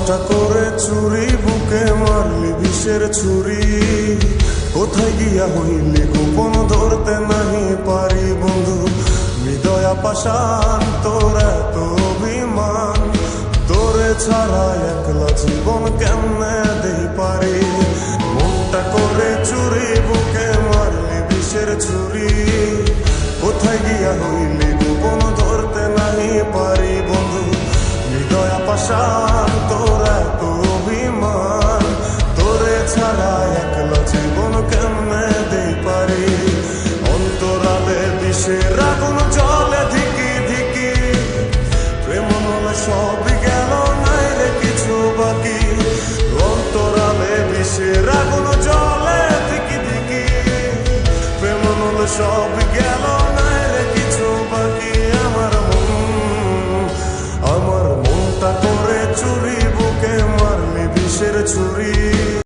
মনটা করে চুরি বুকে মারলি বিষের ছুরি কোথায় গিয়া হইলি গোপন ধরতে নাহি পারি বন্ধু হৃদয়া পাশান তোর এত অভিমান তোরে ছাড়া একলা জীবন কেমনে দেই পারি মনটা করে চুরি বুকে মারলি বিষের ছুরি কোথায় গিয়া হইলি গোপন ধরতে নাহি পারি বন্ধু হৃদয়া পাশান তোর এত অভিমান তোরে ছাড়া একলা জীবন কেমনে দেই পারি অন্তরালে বিষের আগুন জলে ধিকি ধিকি প্রেম নলে সবই গেল নাই রে কিছু বাকি অন্তরালে বিষের আগুন জলে ধিকি ধিকি প্রেম নলে সবই গেল নাই রে কিছু বাকি আমার মনটা করে চুরি বুকে মারলি বিষের ছুরি